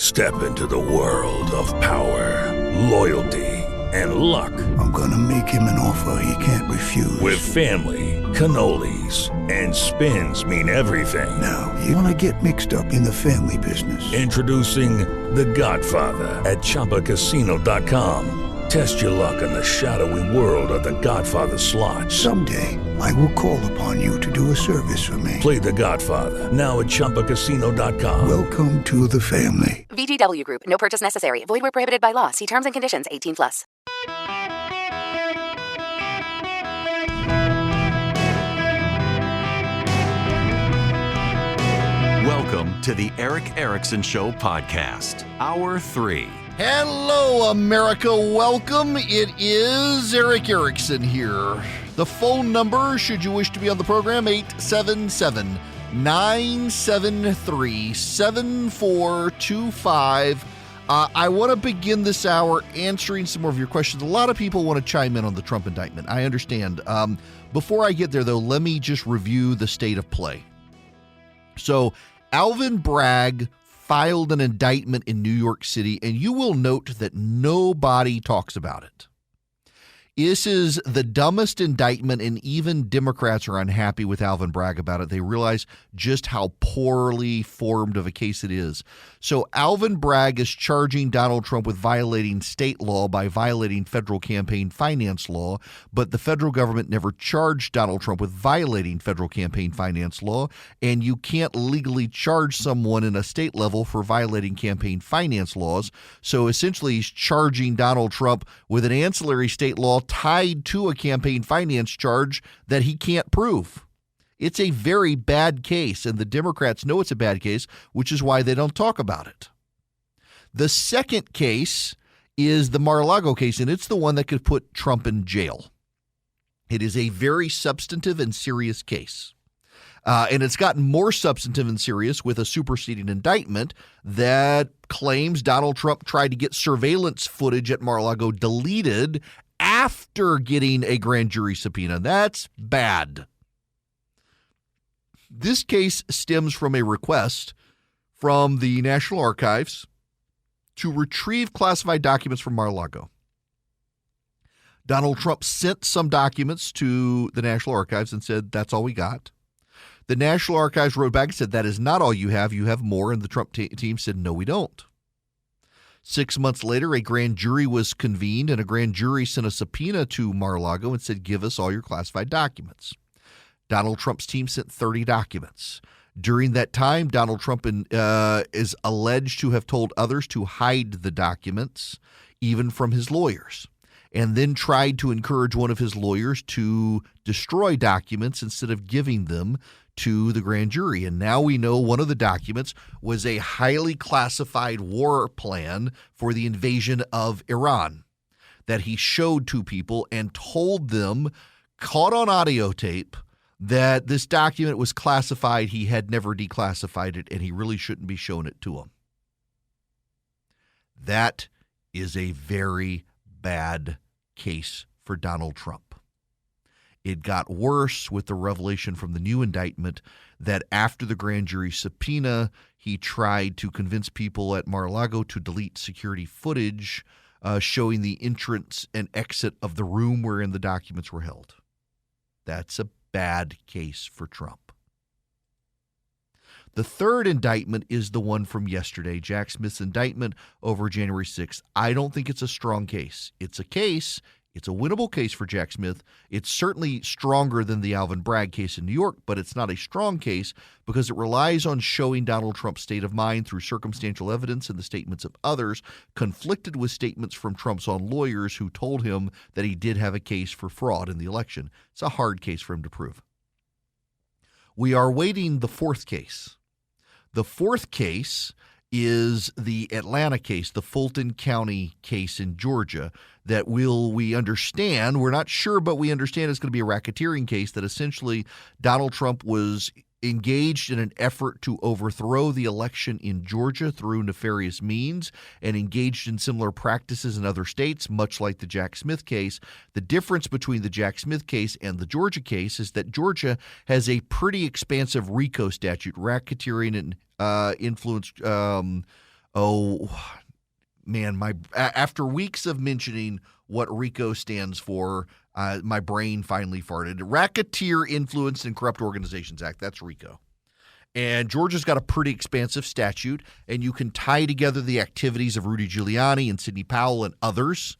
Step into the world of power, loyalty, and luck. I'm gonna make him an offer he can't refuse. With family, cannolis, and spins mean everything. Now, you wanna get mixed up in the family business. Introducing The Godfather at ChumbaCasino.com. Test your luck in the shadowy world of The Godfather slot. Someday, I will call upon you to do a service for me. Play The Godfather now at ChumbaCasino.com. Welcome to the family. VGW Group. No purchase necessary. Void where prohibited by law. See terms and conditions. 18+. Welcome to the Eric Erickson Show podcast, Hour 3. Hello, America. Welcome. It is Eric Erickson here. The phone number, should you wish to be on the program, 877-973-7425. I want to begin this hour answering some more of your questions. A lot of people want to chime in on the Trump indictment. I understand. Before I get there, though, let me just review the state of play. So, Alvin Bragg filed an indictment in New York City, and you will note that nobody talks about it. This is the dumbest indictment, and even Democrats are unhappy with Alvin Bragg about it. They realize just how poorly formed of a case it is. So Alvin Bragg is charging Donald Trump with violating state law by violating federal campaign finance law, but the federal government never charged Donald Trump with violating federal campaign finance law, and you can't legally charge someone in a state level for violating campaign finance laws. So essentially, he's charging Donald Trump with an ancillary state law tied to a campaign finance charge that he can't prove. It's a very bad case, and the Democrats know it's a bad case, which is why they don't talk about it. The second case is the Mar-a-Lago case, and it's the one that could put Trump in jail. It is a very substantive and serious case. And it's gotten more substantive and serious with a superseding indictment that claims Donald Trump tried to get surveillance footage at Mar-a-Lago deleted after getting a grand jury subpoena. That's bad. This case stems from a request from the National Archives to retrieve classified documents from Mar-a-Lago. Donald Trump sent some documents to the National Archives and said, that's all we got. The National Archives wrote back and said, that is not all you have more. And the Trump team said, no, we don't. 6 months later, a grand jury was convened, and a grand jury sent a subpoena to Mar-a-Lago and said, give us all your classified documents. Donald Trump's team sent 30 documents. During that time, Donald Trump is alleged to have told others to hide the documents, even from his lawyers, and then tried to encourage one of his lawyers to destroy documents instead of giving them to the grand jury. And now we know one of the documents was a highly classified war plan for the invasion of Iran that he showed to people and told them, caught on audio tape, that this document was classified. He had never declassified it, and he really shouldn't be showing it to them. That is a very bad case for Donald Trump. It got worse with the revelation from the new indictment that after the grand jury subpoena, he tried to convince people at Mar-a-Lago to delete security footage showing the entrance and exit of the room wherein the documents were held. That's a bad case for Trump. The third indictment is the one from yesterday, Jack Smith's indictment over January 6th. I don't think it's a strong case. It's a case. It's a winnable case for Jack Smith. It's certainly stronger than the Alvin Bragg case in New York, but it's not a strong case because it relies on showing Donald Trump's state of mind through circumstantial evidence and the statements of others, conflicted with statements from Trump's own lawyers who told him that he did have a case for fraud in the election. It's a hard case for him to prove. We are waiting the fourth case. The fourth case is the Atlanta case, the Fulton County case in Georgia that we understand, we're not sure, but we understand it's going to be a racketeering case that essentially Donald Trump was engaged in an effort to overthrow the election in Georgia through nefarious means and engaged in similar practices in other states, much like the Jack Smith case. The difference between the Jack Smith case and the Georgia case is that Georgia has a pretty expansive RICO statute, racketeering and influence Oh, man, after weeks of mentioning what RICO stands for, my brain finally farted. Racketeer Influenced and Corrupt Organizations Act. That's RICO. And Georgia's got a pretty expansive statute, and you can tie together the activities of Rudy Giuliani and Sidney Powell and others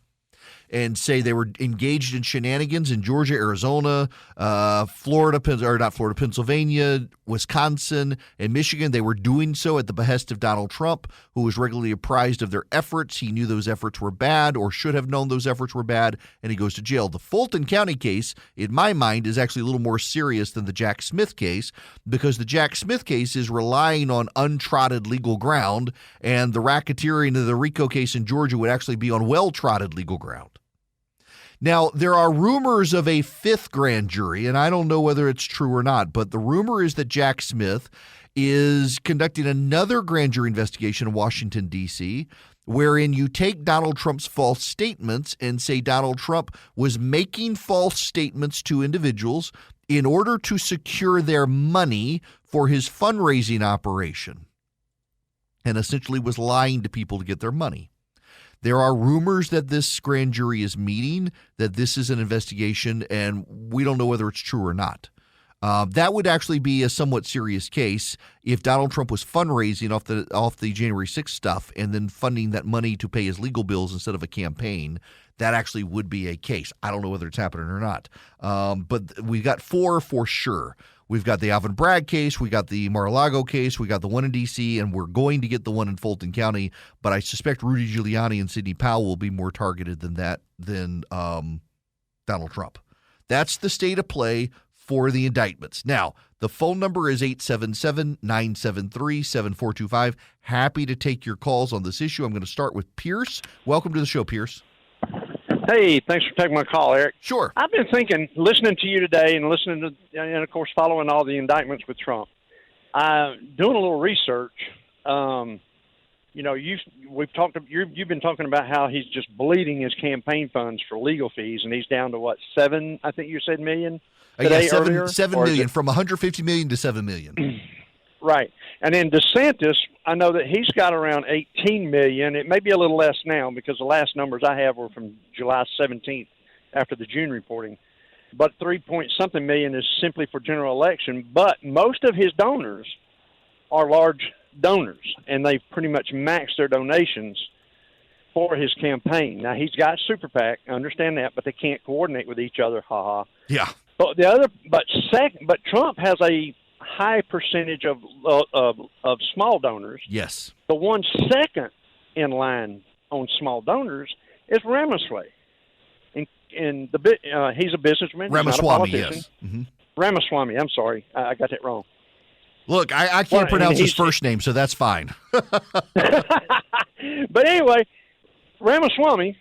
and say they were engaged in shenanigans in Georgia, Arizona, Pennsylvania, Wisconsin, and Michigan. They were doing so at the behest of Donald Trump, who was regularly apprised of their efforts. He knew those efforts were bad or should have known those efforts were bad, and he goes to jail. The Fulton County case, in my mind, is actually a little more serious than the Jack Smith case, because the Jack Smith case is relying on untrodden legal ground, and the racketeering of the RICO case in Georgia would actually be on well-trodden legal ground. Now, there are rumors of a fifth grand jury, and I don't know whether it's true or not, but the rumor is that Jack Smith is conducting another grand jury investigation in Washington, D.C., wherein you take Donald Trump's false statements and say Donald Trump was making false statements to individuals in order to secure their money for his fundraising operation, and essentially was lying to people to get their money. There are rumors that this grand jury is meeting, that this is an investigation, and we don't know whether it's true or not. That would actually be a somewhat serious case if Donald Trump was fundraising off the January 6th stuff and then funding that money to pay his legal bills instead of a campaign. That actually would be a case. I don't know whether it's happening or not. But we've got four for sure. We've got the Alvin Bragg case, we got the Mar-a-Lago case, we got the one in D.C., and we're going to get the one in Fulton County. But I suspect Rudy Giuliani and Sidney Powell will be more targeted than Donald Trump. That's the state of play for the indictments. Now, the phone number is 877-973-7425. Happy to take your calls on this issue. I'm going to start with Pierce. Welcome to the show, Pierce. Hey, thanks for taking my call, Eric. Sure. I've been thinking, listening to you today and of course, following all the indictments with Trump, doing a little research. You've been talking about how he's just bleeding his campaign funds for legal fees, and he's down to what, $7 million today, earlier? $7 million, from $150 million to $7 million. Right. And then DeSantis, I know that he's got around $18 million. It may be a little less now because the last numbers I have were from July 17th after the June reporting. But 3-point-something million is simply for general election. But most of his donors are large donors, and they've pretty much maxed their donations for his campaign. Now, he's got Super PAC, I understand that, but they can't coordinate with each other, ha-ha. Yeah. But but Trump has a high percentage of small donors. Yes. The one second in line on small donors is Ramaswamy. And he's a businessman. Ramaswamy, he's not a politician. Yes. Mm-hmm. Ramaswamy, I'm sorry. I got that wrong. Look, I can't pronounce his first name, so that's fine. But anyway, Ramaswamy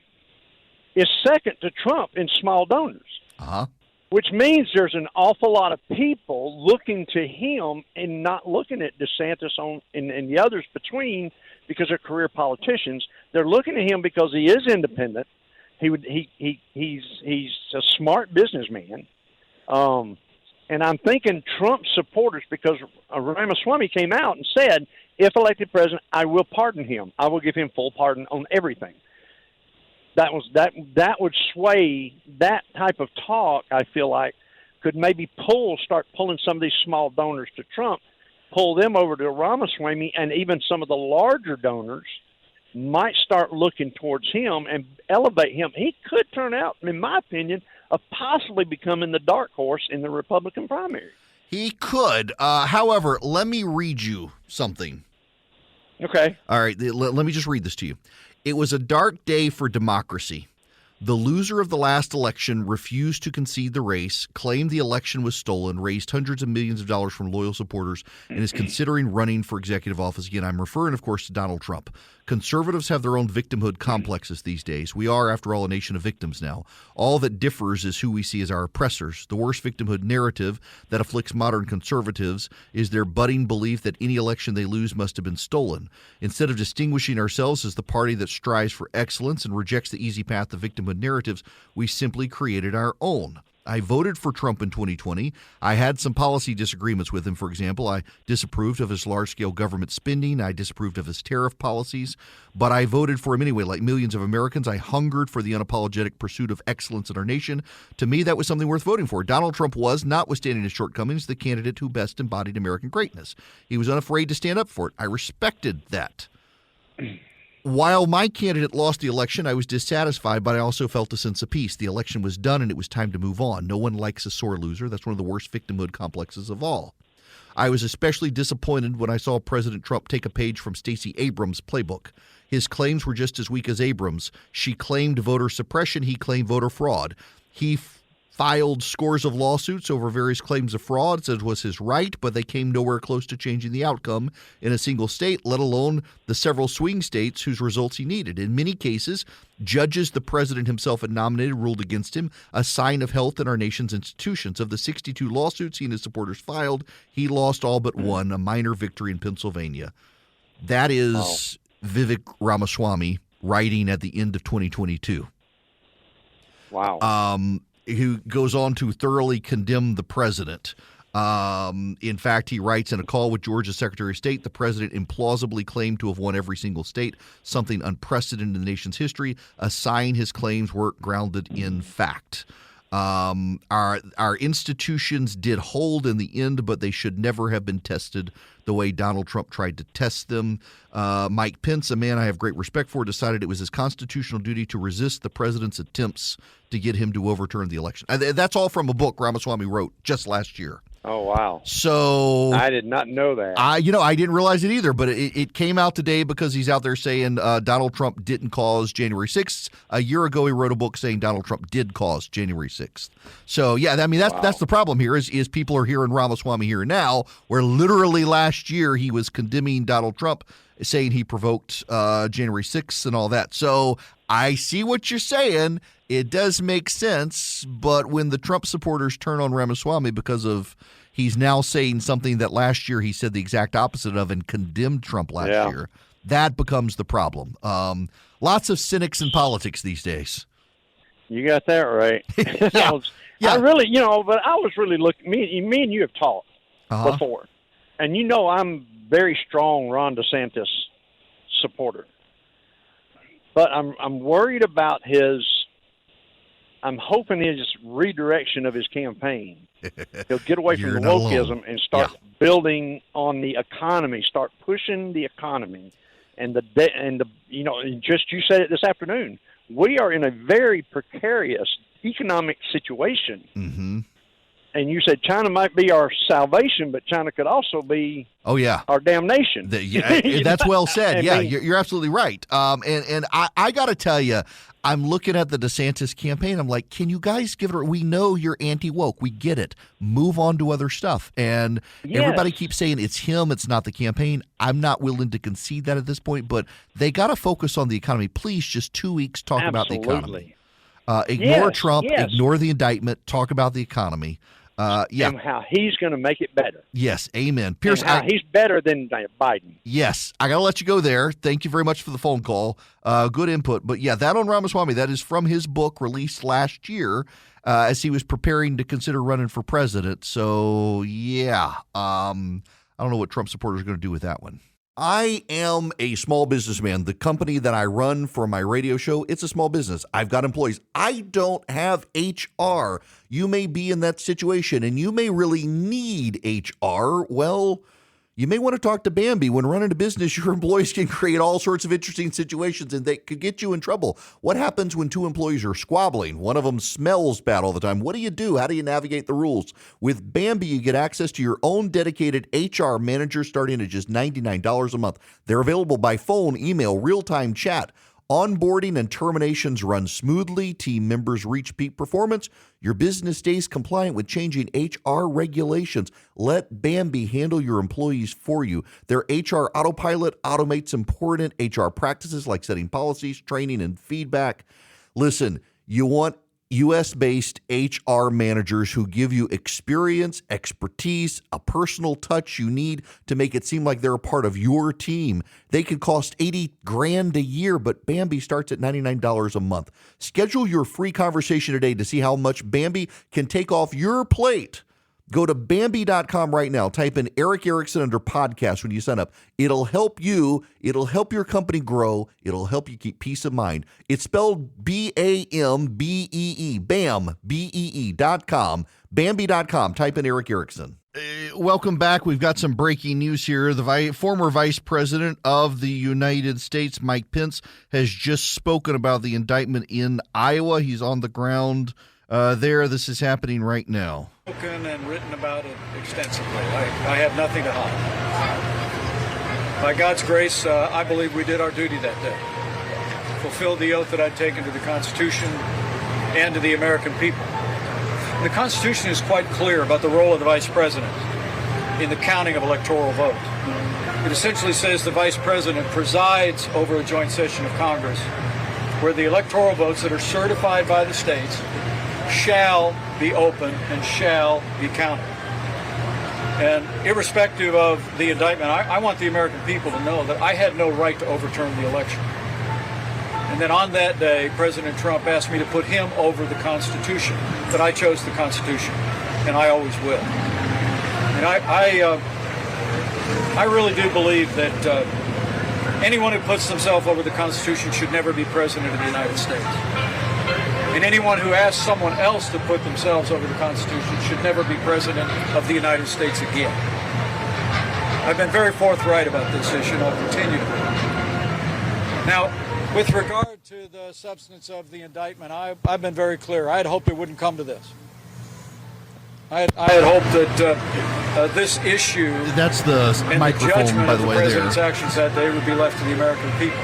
is second to Trump in small donors. Uh-huh. Which means there's an awful lot of people looking to him and not looking at DeSantis and the others between because they're career politicians. They're looking at him because he is independent. He's a smart businessman. And I'm thinking Trump supporters, because Ramaswamy came out and said, if elected president, I will pardon him. I will give him full pardon on everything. That would sway that type of talk. I feel like could maybe start pulling some of these small donors to Trump, pull them over to Ramaswamy, and even some of the larger donors might start looking towards him and elevate him. He could turn out, in my opinion, of possibly becoming the dark horse in the Republican primary. He could. However, let me read you something. Okay. All right. Let me just read this to you. It was a dark day for democracy. The loser of the last election refused to concede the race, claimed the election was stolen, raised hundreds of millions of dollars from loyal supporters, and is considering running for executive office again. I'm referring, of course, to Donald Trump. Conservatives have their own victimhood complexes these days. We are, after all, a nation of victims now. All that differs is who we see as our oppressors. The worst victimhood narrative that afflicts modern conservatives is their budding belief that any election they lose must have been stolen. Instead of distinguishing ourselves as the party that strives for excellence and rejects the easy path of victimhood narratives, we simply created our own. I voted for Trump in 2020. I had some policy disagreements with him. For example, I disapproved of his large-scale government spending. I disapproved of his tariff policies. But I voted for him anyway. Like millions of Americans, I hungered for the unapologetic pursuit of excellence in our nation. To me, that was something worth voting for. Donald Trump was, notwithstanding his shortcomings, the candidate who best embodied American greatness. He was unafraid to stand up for it. I respected that. While my candidate lost the election, I was dissatisfied, but I also felt a sense of peace. The election was done, and it was time to move on. No one likes a sore loser. That's one of the worst victimhood complexes of all. I was especially disappointed when I saw President Trump take a page from Stacey Abrams' playbook. His claims were just as weak as Abrams. She claimed voter suppression. He claimed voter fraud. He filed scores of lawsuits over various claims of fraud, as was his right, but they came nowhere close to changing the outcome in a single state, let alone the several swing states whose results he needed. In many cases, judges the president himself had nominated ruled against him, a sign of health in our nation's institutions. Of the 62 lawsuits he and his supporters filed, he lost all but one, a minor victory in Pennsylvania. That is Vivek Ramaswamy writing at the end of 2022. Wow. Who goes on to thoroughly condemn the president. In fact, he writes in a call with Georgia's Secretary of State, the president implausibly claimed to have won every single state, something unprecedented in the nation's history, a sign his claims weren't grounded in fact. Our institutions did hold in the end, but they should never have been tested the way Donald Trump tried to test them. Mike Pence, a man I have great respect for, decided it was his constitutional duty to resist the president's attempts to get him to overturn the election. That's all from a book Ramaswamy wrote just last year. Oh, wow. So I did not know that. I didn't realize it either, but it came out today because he's out there saying Donald Trump didn't cause January 6th. A year ago, he wrote a book saying Donald Trump did cause January 6th. So, yeah, I mean, that's the problem here is people are hearing Ramaswamy here now, where literally last year he was condemning Donald Trump, saying he provoked January 6th and all that. So I see what you're saying. It does make sense, but when the Trump supporters turn on Ramaswamy because of he's now saying something that last year he said the exact opposite of and condemned Trump last year, that becomes the problem. Lots of cynics in politics these days. You got that right. I really, but I was really looking. Me and you have talked before, and I'm very strong Ron DeSantis supporter, but I'm worried about I'm hoping his redirection of his campaign. He'll get away from the wokeism and start building on the economy, start pushing the economy, and just you said it this afternoon. We are in a very precarious economic situation. Mm-hmm. And you said China might be our salvation, but China could also be our damnation. That's well said. You're absolutely right. And I got to tell you, I'm looking at the DeSantis campaign. I'm like, can you guys give it? We know you're anti-woke. We get it. Move on to other stuff. And everybody keeps saying it's him. It's not the campaign. I'm not willing to concede that at this point, but they got to focus on the economy. Please, just 2 weeks, talk about the economy. Ignore Trump, ignore the indictment, talk about the economy. And how he's going to make it better. Yes, amen. Pierce, he's better than Biden. Yes, I got to let you go there. Thank you very much for the phone call. Good input. But that on Ramaswamy, that is from his book released last year as he was preparing to consider running for president. So, I don't know what Trump supporters are going to do with that one. I am a small businessman. The company that I run for my radio show, it's a small business. I've got employees. I don't have HR. You may be in that situation and you may really need HR. Well, you may want to talk to Bambi. When running a business, your employees can create all sorts of interesting situations and they could get you in trouble. What happens when two employees are squabbling? One of them smells bad all the time. What do you do? How do you navigate the rules? With Bambi, you get access to your own dedicated HR manager starting at just $99 a month. They're available by phone, email, real-time chat. Onboarding and terminations run smoothly. Team members reach peak performance. Your business stays compliant with changing HR regulations. Let Bambi handle your employees for you. Their HR autopilot automates important HR practices like setting policies, training, and feedback. Listen, you want U.S.-based HR managers who give you experience, expertise, a personal touch you need to make it seem like they're a part of your team. They could cost $80,000 a year, but Bambee starts at $99 a month. Schedule your free conversation today to see how much Bambee can take off your plate. Go to Bambee.com right now. Type in Eric Erickson under podcast when you sign up. It'll help you. It'll help your company grow. It'll help you keep peace of mind. It's spelled B-A-M-B-E-E. BAM, B-E-E.com. Bambee.com. Type in Eric Erickson. Welcome back. We've got some breaking news here. The former Vice President of the United States, Mike Pence, has just spoken about the indictment in Iowa. He's on the ground there. This is happening right now. Spoken and written about it extensively. I have nothing to hide. By God's grace, I believe we did our duty that day. Fulfilled the oath that I'd taken to the Constitution and to the American people. And the Constitution is quite clear about the role of the Vice President in the counting of electoral votes. It essentially says the Vice President presides over a joint session of Congress where the electoral votes that are certified by the states shall be open and shall be counted. And irrespective of the indictment, I want the American people to know that I had no right to overturn the election. And then on that day, President Trump asked me to put him over the Constitution, that I chose the Constitution, and I always will. And I really do believe that anyone who puts themselves over the Constitution should never be President of the United States. And anyone who asks someone else to put themselves over the Constitution should never be President of the United States again. I've been very forthright about this issue, and I'll continue to be. Now, with regard to the substance of the indictment, I've been very clear. I had hoped it wouldn't come to this. I had hoped that this issue That's the and microphone, the judgment by the of way, the there. President's actions that day would be left to the American people.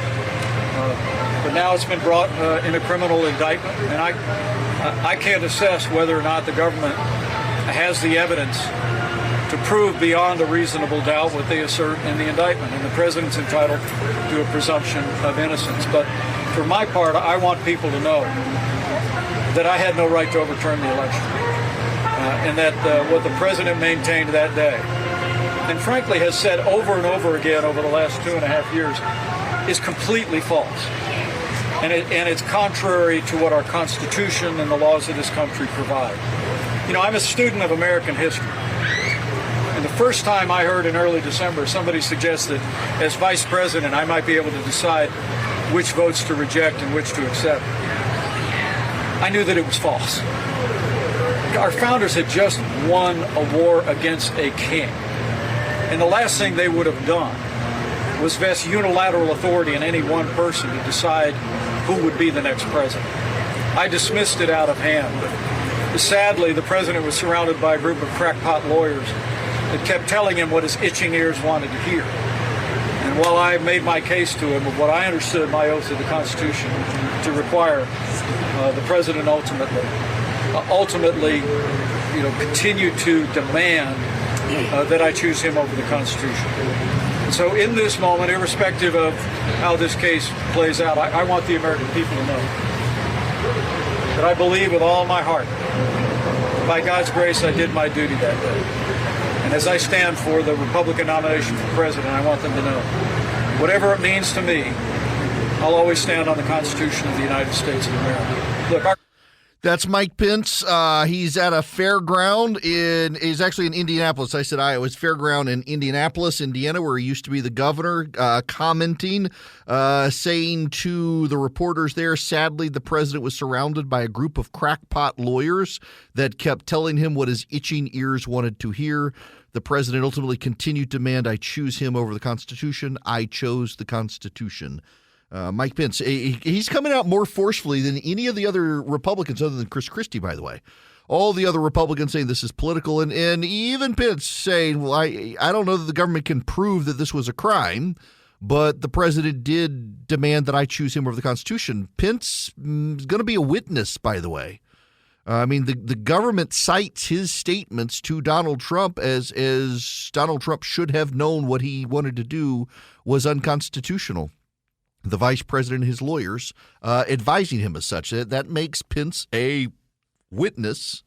But now it's been brought in a criminal indictment, and I can't assess whether or not the government has the evidence to prove beyond a reasonable doubt what they assert in the indictment. And the President's entitled to a presumption of innocence. But for my part, I want people to know that I had no right to overturn the election. And that what the President maintained that day, and frankly has said over and over again over the last 2.5 years, is completely false. And it's contrary to what our Constitution and the laws of this country provide. You know, I'm a student of American history. And the first time I heard in early December somebody suggest that as Vice President I might be able to decide which votes to reject and which to accept, I knew that it was false. Our founders had just won a war against a king. And the last thing they would have done was vest unilateral authority in any one person to decide who would be the next president. I dismissed it out of hand. But sadly, the president was surrounded by a group of crackpot lawyers that kept telling him what his itching ears wanted to hear. And while I made my case to him of what I understood my oath to the Constitution to require, the president ultimately, continued to demand that I choose him over the Constitution. So in this moment, irrespective of how this case plays out, I want the American people to know that I believe with all my heart, by God's grace, I did my duty that day. And as I stand for the Republican nomination for president, I want them to know, whatever it means to me, I'll always stand on the Constitution of the United States of America. Look, That's Mike Pence. He's at a fairground he's actually in Indianapolis. I said Iowa. It's fairground in Indianapolis, Indiana, where he used to be the governor, commenting, saying to the reporters there, sadly, the president was surrounded by a group of crackpot lawyers that kept telling him what his itching ears wanted to hear. The president ultimately continued to demand, I choose him over the Constitution. I chose the Constitution. Mike Pence, he's coming out more forcefully than any of the other Republicans other than Chris Christie, by the way. All the other Republicans saying this is political, and even Pence saying, well, I don't know that the government can prove that this was a crime, but the president did demand that I choose him over the Constitution. Pence is going to be a witness, by the way. I mean, the government cites his statements to Donald Trump as Donald Trump should have known what he wanted to do was unconstitutional. the vice president and his lawyers advising him as such. That makes Pence a witness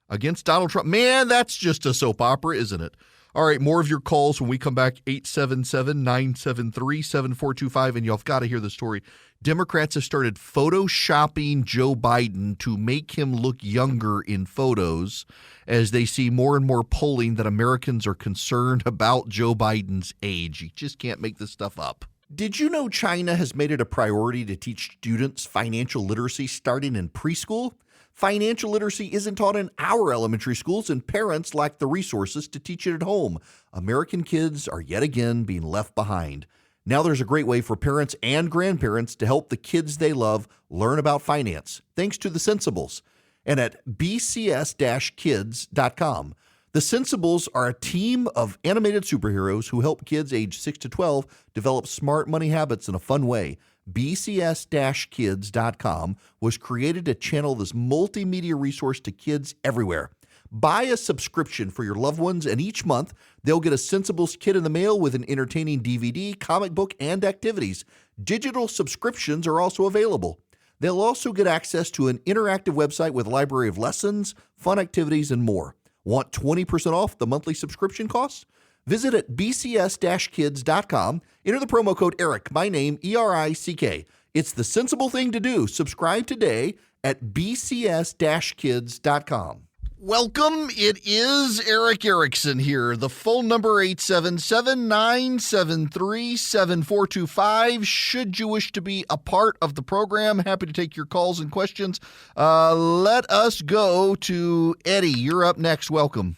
against Donald Trump. Man, that's just a soap opera, isn't it? All right, more of your calls when we come back, 877-973-7425, and y'all have got to hear the story. Democrats have started photoshopping Joe Biden to make him look younger in photos as they see more and more polling that Americans are concerned about Joe Biden's age. You just can't make this stuff up. Did you know China has made it a priority to teach students financial literacy starting in preschool? Financial literacy isn't taught in our elementary schools, and parents lack the resources to teach it at home. American kids are yet again being left behind. Now there's a great way for parents and grandparents to help the kids they love learn about finance, thanks to The Sensibles, and at bcs-kids.com. The Sensibles are a team of animated superheroes who help kids age 6 to 12 develop smart money habits in a fun way. bcs-kids.com was created to channel this multimedia resource to kids everywhere. Buy a subscription for your loved ones, and each month they'll get a Sensibles kit in the mail with an entertaining DVD, comic book, and activities. Digital subscriptions are also available. They'll also get access to an interactive website with a library of lessons, fun activities, and more. Want 20% off the monthly subscription costs? Visit at bcs-kids.com. Enter the promo code ERIC, my name, ERICK. It's the sensible thing to do. Subscribe today at bcs-kids.com. Welcome. It is Eric Erickson here. The phone number 877-973-7425. Should you wish to be a part of the program, happy to take your calls and questions. Let us go to Eddie. You're up next. Welcome.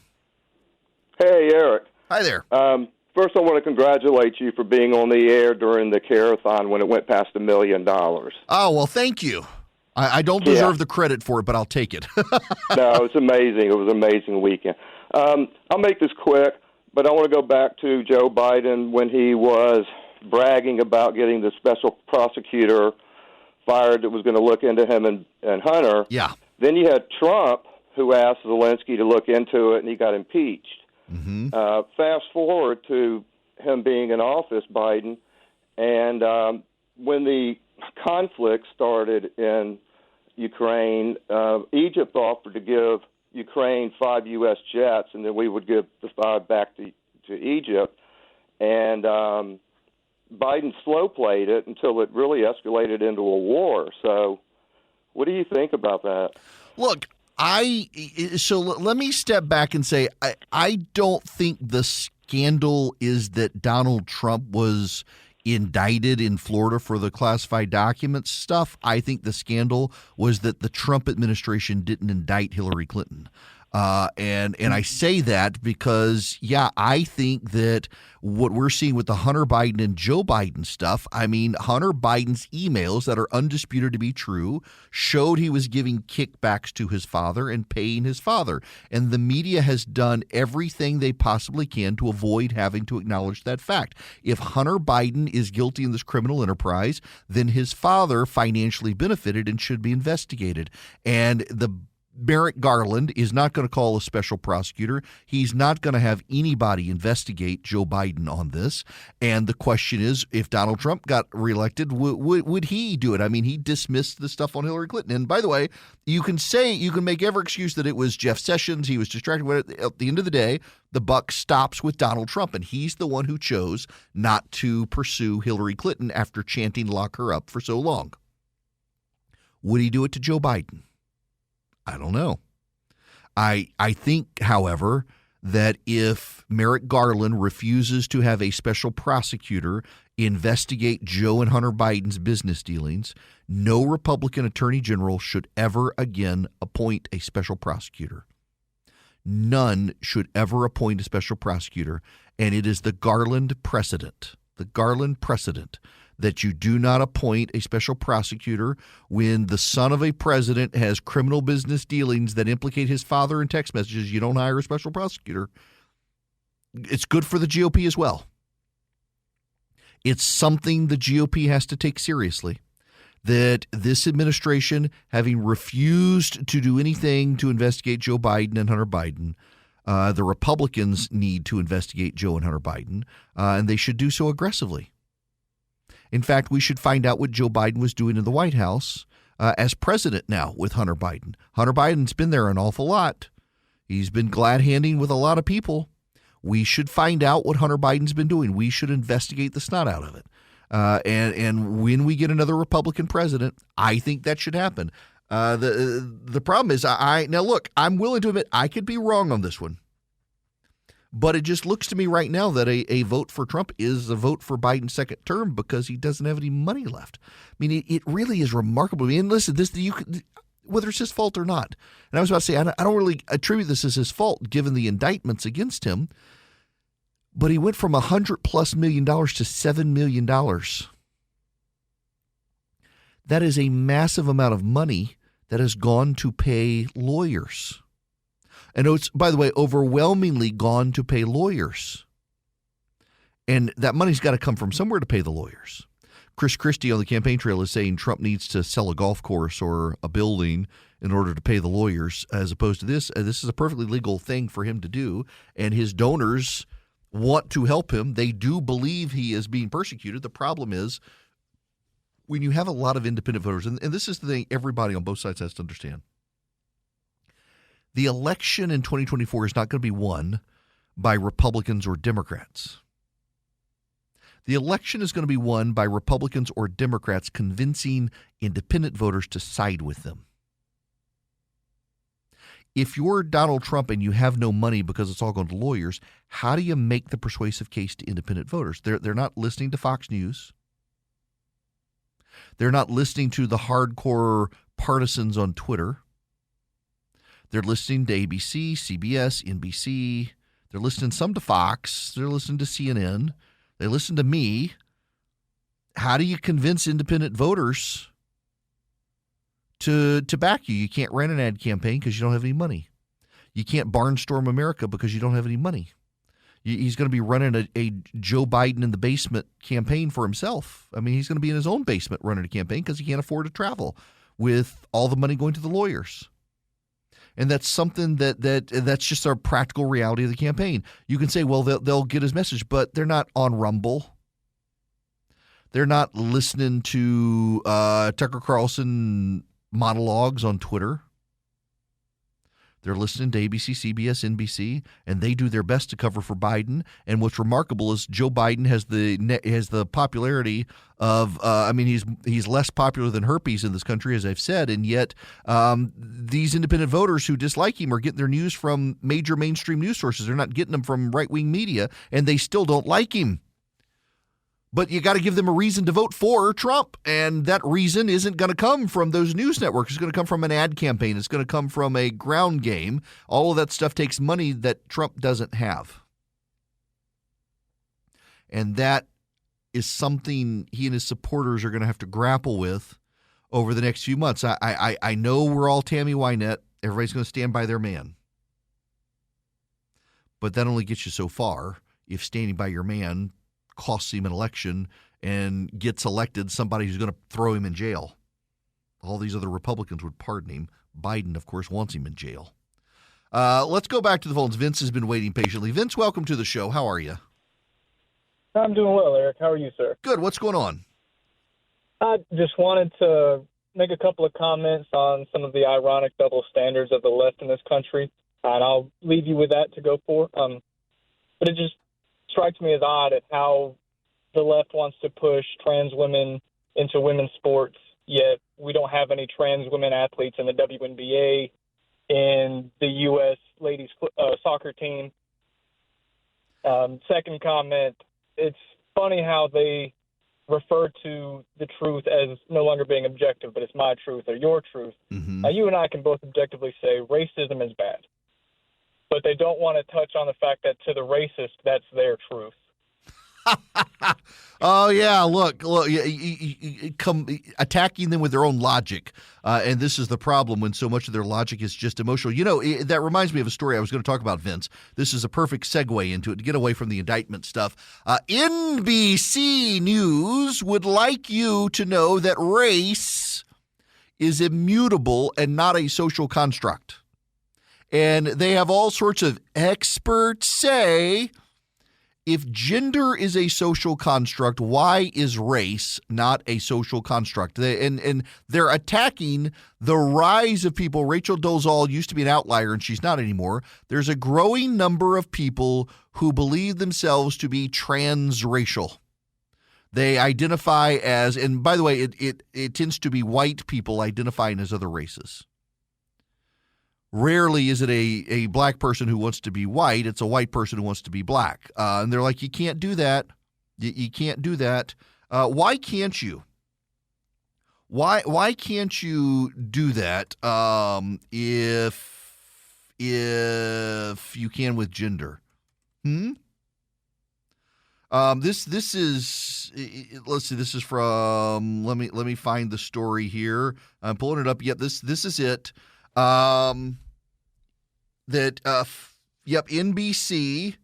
Hey, Eric. Hi there. First, I want to congratulate you for being on the air during the Care-a-thon when it went past $1 million. Oh, well, thank you. I don't deserve the credit for it, but I'll take it. No, it's amazing. It was an amazing weekend. I'll make this quick, but I want to go back to Joe Biden when he was bragging about getting the special prosecutor fired that was going to look into him and Hunter. Yeah. Then you had Trump, who asked Zelensky to look into it, and he got impeached. Mm-hmm. Fast forward to him being in office, Biden, and when the conflict started in Ukraine, Egypt offered to give Ukraine 5 U.S. jets, and then we would give the 5 back to Egypt. And Biden slow-played it until it really escalated into a war. So what do you think about that? Look, so let me step back and say I don't think the scandal is that Donald Trump was indicted in Florida for the classified documents stuff. I think the scandal was that the Trump administration didn't indict Hillary Clinton. And I say that because, I think that what we're seeing with the Hunter Biden and Joe Biden stuff, I mean, Hunter Biden's emails that are undisputed to be true showed he was giving kickbacks to his father and paying his father. And the media has done everything they possibly can to avoid having to acknowledge that fact. If Hunter Biden is guilty in this criminal enterprise, then his father financially benefited and should be investigated. And the Merrick Garland is not going to call a special prosecutor. He's not going to have anybody investigate Joe Biden on this. And the question is, if Donald Trump got reelected, would he do it? I mean, he dismissed the stuff on Hillary Clinton. And by the way, you can make every excuse that it was Jeff Sessions. He was distracted. But at the end of the day, the buck stops with Donald Trump. And he's the one who chose not to pursue Hillary Clinton after chanting "lock her up" for so long. Would he do it to Joe Biden? I don't know. I think, however, that if Merrick Garland refuses to have a special prosecutor investigate Joe and Hunter Biden's business dealings, no Republican attorney general should ever again appoint a special prosecutor. None should ever appoint a special prosecutor, and it is the Garland precedent that you do not appoint a special prosecutor when the son of a president has criminal business dealings that implicate his father in text messages. You don't hire a special prosecutor. It's good for the GOP as well. It's something the GOP has to take seriously, that this administration, having refused to do anything to investigate Joe Biden and Hunter Biden, the Republicans need to investigate Joe and Hunter Biden, and they should do so aggressively. In fact, we should find out what Joe Biden was doing in the White House as president now with Hunter Biden. Hunter Biden's been there an awful lot. He's been glad-handing with a lot of people. We should find out what Hunter Biden's been doing. We should investigate the snot out of it. And when we get another Republican president, I think that should happen. The problem is, now look, I'm willing to admit I could be wrong on this one. But it just looks to me right now that a vote for Trump is a vote for Biden's second term because he doesn't have any money left. I mean, it really is remarkable. I mean, listen, whether it's his fault or not. And I was about to say, I don't really attribute this as his fault given the indictments against him. But he went from $100+ million to $7 million. That is a massive amount of money that has gone to pay lawyers. And it's, by the way, overwhelmingly gone to pay lawyers. And that money's got to come from somewhere to pay the lawyers. Chris Christie on the campaign trail is saying Trump needs to sell a golf course or a building in order to pay the lawyers, as opposed to this. This is a perfectly legal thing for him to do, and his donors want to help him. They do believe he is being persecuted. The problem is when you have a lot of independent voters, and this is the thing everybody on both sides has to understand. The election in 2024 is not going to be won by Republicans or Democrats. The election is going to be won by Republicans or Democrats convincing independent voters to side with them. If you're Donald Trump and you have no money because it's all going to lawyers, how do you make the persuasive case to independent voters? They're not listening to Fox News. They're not listening to the hardcore partisans on Twitter. They're listening to ABC, CBS, NBC. They're listening some to Fox. They're listening to CNN. They listen to me. How do you convince independent voters to back you? You can't run an ad campaign because you don't have any money. You can't barnstorm America because you don't have any money. He's going to be running a Joe Biden in the basement campaign for himself. I mean, he's going to be in his own basement running a campaign because he can't afford to travel with all the money going to the lawyers. And that's something that's just a practical reality of the campaign. You can say, well, they'll get his message, but they're not on Rumble. They're not listening to Tucker Carlson monologues on Twitter. They're listening to ABC, CBS, NBC, and they do their best to cover for Biden. And what's remarkable is Joe Biden has the popularity of he's less popular than herpes in this country, as I've said, and yet these independent voters who dislike him are getting their news from major mainstream news sources. They're not getting them from right-wing media, and they still don't like him. But you got to give them a reason to vote for Trump, and that reason isn't going to come from those news networks. It's going to come from an ad campaign. It's going to come from a ground game. All of that stuff takes money that Trump doesn't have. And that is something he and his supporters are going to have to grapple with over the next few months. I know we're all Tammy Wynette. Everybody's going to stand by their man. But that only gets you so far if standing by your man costs him an election and gets elected somebody who's going to throw him in jail. All these other Republicans would pardon him. Biden, of course, wants him in jail. Let's go back to the phones. Vince has been waiting patiently. Vince, welcome to the show. How are you? I'm doing well, Eric. How are you, sir? Good. What's going on? I just wanted to make a couple of comments on some of the ironic double standards of the left in this country, and I'll leave you with that to go for. But it just strikes me as odd at how the left wants to push trans women into women's sports, yet we don't have any trans women athletes in the WNBA, in the U.S. ladies soccer team. Second comment, it's funny how they refer to the truth as no longer being objective, but it's my truth or your truth. Mm-hmm. Now, you and I can both objectively say racism is bad. But they don't want to touch on the fact that to the racist, that's their truth. Oh, yeah. Look, you come attacking them with their own logic. And this is the problem when so much of their logic is just emotional. You know, that reminds me of a story I was going to talk about, Vince. This is a perfect segue into it to get away from the indictment stuff. NBC News would like you to know that race is immutable and not a social construct. And they have all sorts of experts say If gender is a social construct, why is race not a social construct? And they're attacking the rise of people. Rachel Dolezal used to be an outlier, and she's not anymore. There's a growing number of people who believe themselves to be transracial. They identify as, and by the way, it tends to be white people identifying as other races. Rarely is it a black person who wants to be white. It's a white person who wants to be black. And they're like, you can't do that. You can't do that. Why can't you? Why can't you do that if you can with gender? This is, let's see, this is from, let me find the story here. I'm pulling it up. Yep, this is it. NBC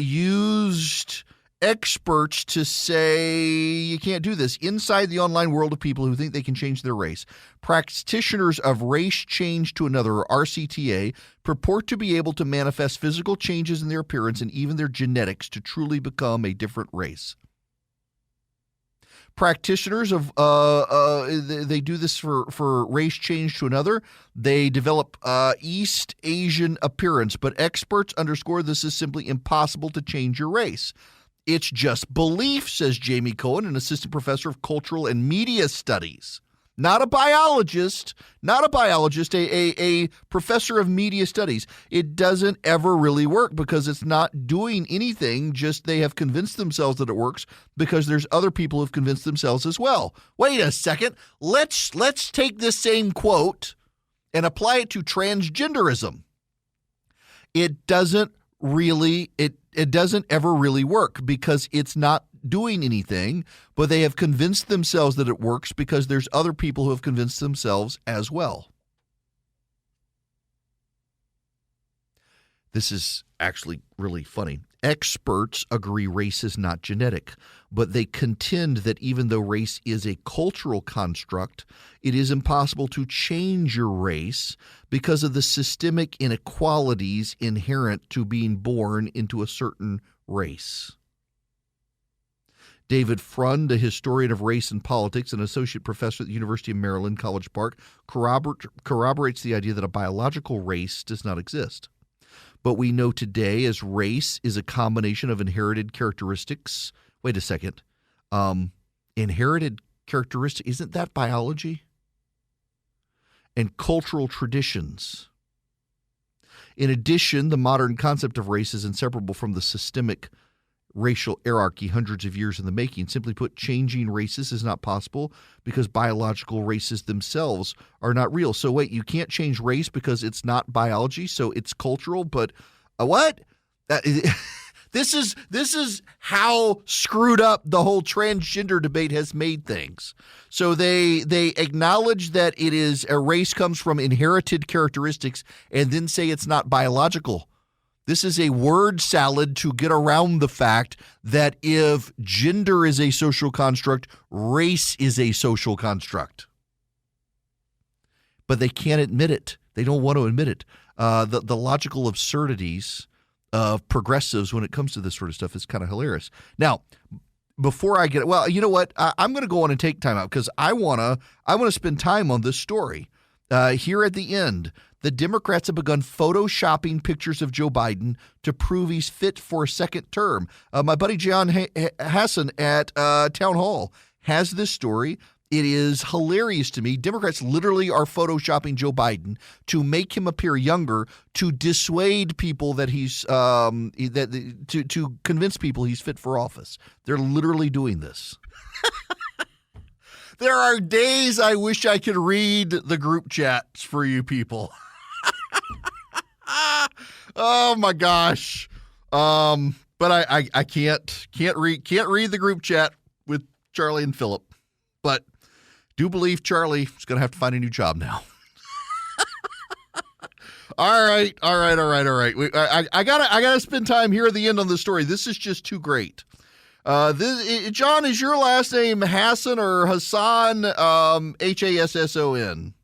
used experts to say you can't do this. Inside the online world of people who think they can change their race, practitioners of race change to another, or RCTA, purport to be able to manifest physical changes in their appearance and even their genetics to truly become a different race. Practitioners of they do this for race change to another. They develop East Asian appearance, but experts underscore this is simply impossible to change your race. It's just belief, says Jamie Cohen, an assistant professor of cultural and media studies. Not a biologist, a professor of media studies. It doesn't ever really work because it's not doing anything, just they have convinced themselves that it works because there's other people who've convinced themselves as well. Wait a second. Let's take this same quote and apply it to transgenderism. It doesn't ever really work because it's not doing anything, but they have convinced themselves that it works because there's other people who have convinced themselves as well. This is actually really funny. Experts agree race is not genetic, but they contend that even though race is a cultural construct, it is impossible to change your race because of the systemic inequalities inherent to being born into a certain race. David Frund, a historian of race and politics and associate professor at the University of Maryland, College Park, corroborates the idea that a biological race does not exist. But we know today as race is a combination of inherited characteristics. Wait a second. Inherited characteristics, isn't that biology? And cultural traditions. In addition, the modern concept of race is inseparable from the systemic racial hierarchy hundreds of years in the making. Simply put, changing races is not possible because biological races themselves are not real. So wait, you can't change race because it's not biology, so it's cultural, but what? This is how screwed up the whole transgender debate has made things. So they acknowledge that it is a race comes from inherited characteristics and then say it's not biological. This is a word salad to get around the fact that if gender is a social construct, race is a social construct. But they can't admit it. They don't want to admit it. The logical absurdities of progressives when it comes to this sort of stuff is kind of hilarious. Now, before I get it, well, you know what? I'm going to go on and take time out because I want to spend time on this story. Here at the end, the Democrats have begun photoshopping pictures of Joe Biden to prove he's fit for a second term. My buddy John Hassan at Town Hall has this story. It is hilarious to me. Democrats literally are photoshopping Joe Biden to make him appear younger, to dissuade people that he's to convince people he's fit for office. They're literally doing this. There are days I wish I could read the group chats for you people. Oh my gosh. But I can't read the group chat with Charlie and Philip. But do believe Charlie is going to have to find a new job now. All right. I gotta spend time here at the end on this story. This is just too great. John, is your last name Hassan or Hassan? Hasson?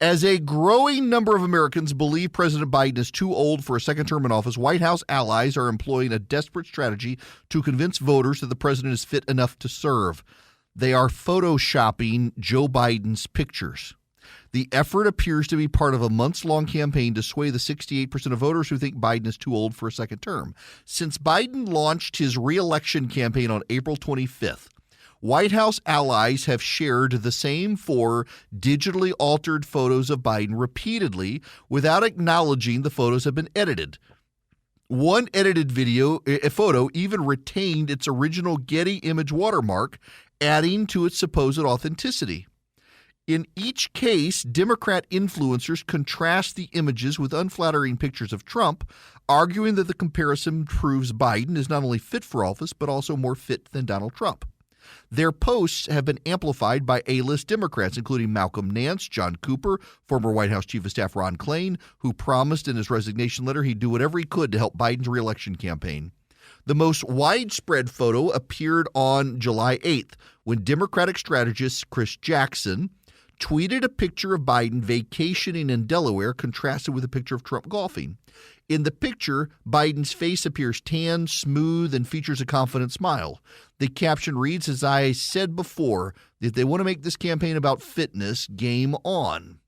As a growing number of Americans believe President Biden is too old for a second term in office, White House allies are employing a desperate strategy to convince voters that the president is fit enough to serve. They are photoshopping Joe Biden's pictures. The effort appears to be part of a months-long campaign to sway the 68% of voters who think Biden is too old for a second term. Since Biden launched his re-election campaign on April 25th, White House allies have shared the same 4 digitally altered photos of Biden repeatedly without acknowledging the photos have been edited. One edited photo even retained its original Getty image watermark, adding to its supposed authenticity. In each case, Democrat influencers contrast the images with unflattering pictures of Trump, arguing that the comparison proves Biden is not only fit for office, but also more fit than Donald Trump. Their posts have been amplified by A-list Democrats, including Malcolm Nance, John Cooper, former White House Chief of Staff Ron Klain, who promised in his resignation letter he'd do whatever he could to help Biden's re-election campaign. The most widespread photo appeared on July 8th when Democratic strategist Chris Jackson tweeted a picture of Biden vacationing in Delaware contrasted with a picture of Trump golfing. In the picture, Biden's face appears tan, smooth, and features a confident smile. The caption reads, "As I said before, if they want to make this campaign about fitness, game on."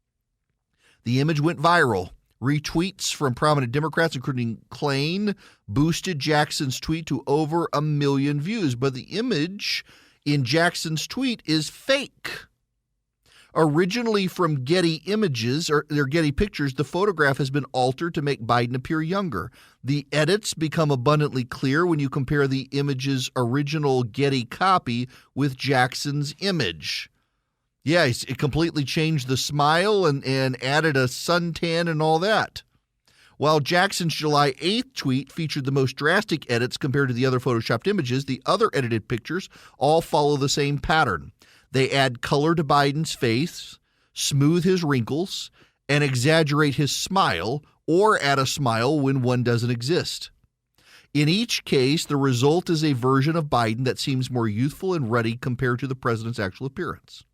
The image went viral. Retweets from prominent Democrats, including Klain, boosted Jackson's tweet to over 1 million views. But the image in Jackson's tweet is fake. Originally from Getty Images, or their Getty Pictures, the photograph has been altered to make Biden appear younger. The edits become abundantly clear when you compare the image's original Getty copy with Jackson's image. Yeah, it completely changed the smile and added a suntan and all that. While Jackson's July 8th tweet featured the most drastic edits compared to the other photoshopped images, the other edited pictures all follow the same pattern. They add color to Biden's face, smooth his wrinkles, and exaggerate his smile, or add a smile when one doesn't exist. In each case, the result is a version of Biden that seems more youthful and ruddy compared to the president's actual appearance.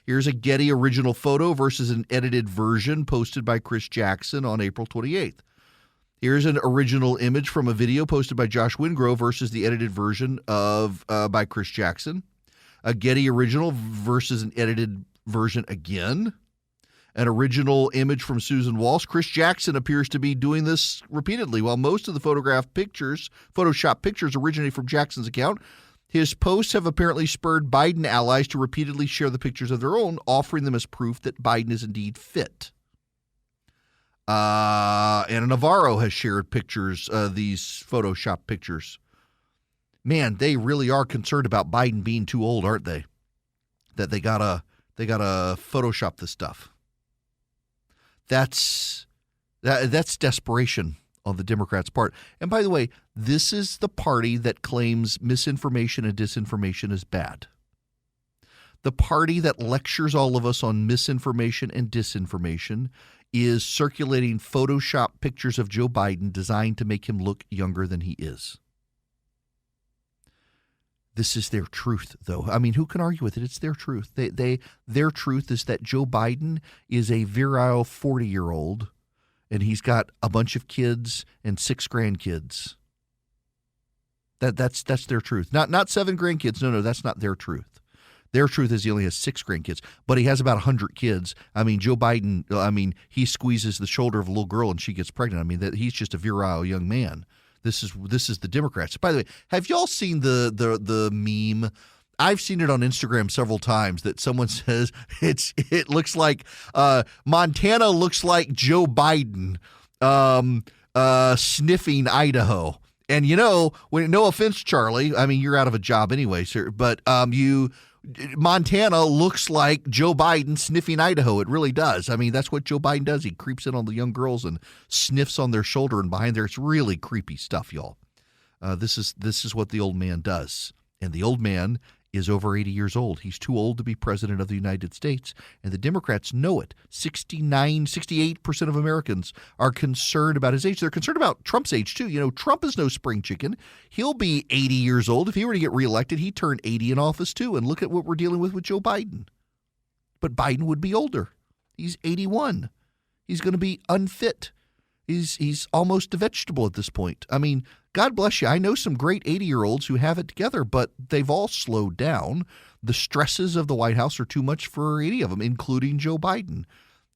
Here's a Getty original photo versus an edited version posted by Chris Jackson on April 28th. Here's an original image from a video posted by Josh Wingrove versus the edited version by Chris Jackson. A Getty original versus an edited version again. An original image from Susan Walsh. Chris Jackson appears to be doing this repeatedly. While most of the Photoshop pictures originate from Jackson's account, his posts have apparently spurred Biden allies to repeatedly share the pictures of their own, offering them as proof that Biden is indeed fit. Anna Navarro has shared pictures, these Photoshop pictures. Man, they really are concerned about Biden being too old, aren't they? That they gotta Photoshop this stuff. That's desperation on the Democrats' part. And by the way, this is the party that claims misinformation and disinformation is bad. The party that lectures all of us on misinformation and disinformation is circulating Photoshop pictures of Joe Biden designed to make him look younger than he is. This is their truth, though. I mean, who can argue with it? It's their truth. Their truth is that Joe Biden is a virile 40-year-old, and he's got a bunch of kids and 6 grandkids. That's their truth. Not 7 grandkids. No, that's not their truth. Their truth is he only has 6 grandkids, but he has about 100 kids. I mean, Joe Biden, he squeezes the shoulder of a little girl and she gets pregnant. I mean, he's just a virile young man. This is the Democrats. By the way, have y'all seen the meme? I've seen it on Instagram several times that someone says it looks like Montana looks like Joe Biden sniffing Idaho. And no offense, Charlie. I mean, you're out of a job anyway, sir. But Montana looks like Joe Biden sniffing Idaho. It really does. I mean, that's what Joe Biden does. He creeps in on the young girls and sniffs on their shoulder and behind there. It's really creepy stuff, y'all. This is what the old man does. And the old man is over 80 years old. He's too old to be president of the United States. And the Democrats know it. 68% of Americans are concerned about his age. They're concerned about Trump's age, too. Trump is no spring chicken. He'll be 80 years old. If he were to get reelected, he'd turn 80 in office, too. And look at what we're dealing with Joe Biden. But Biden would be older. He's 81. He's going to be unfit. He's almost a vegetable at this point. I mean, God bless you. I know some great 80-year-olds who have it together, but they've all slowed down. The stresses of the White House are too much for any of them, including Joe Biden.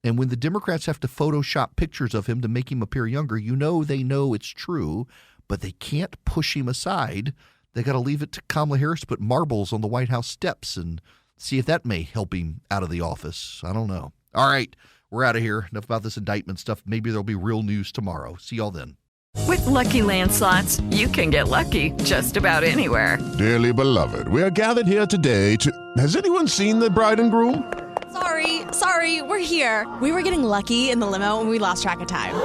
And when the Democrats have to Photoshop pictures of him to make him appear younger, they know it's true, but they can't push him aside. They got to leave it to Kamala Harris to put marbles on the White House steps and see if that may help him out of the office. I don't know. All right, we're out of here. Enough about this indictment stuff. Maybe there'll be real news tomorrow. See y'all then. With Lucky Land Slots, you can get lucky just about anywhere. Dearly beloved, we are gathered here today to... Has anyone seen the bride and groom? Sorry, we're here. We were getting lucky in the limo and we lost track of time.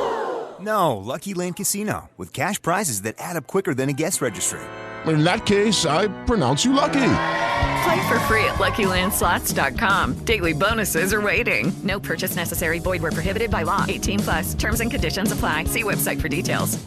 No, Lucky Land Casino, with cash prizes that add up quicker than a guest registry. In that case, I pronounce you lucky. Play for free at LuckyLandSlots.com. Daily bonuses are waiting. No purchase necessary. Void where prohibited by law. 18+. Terms and conditions apply. See website for details.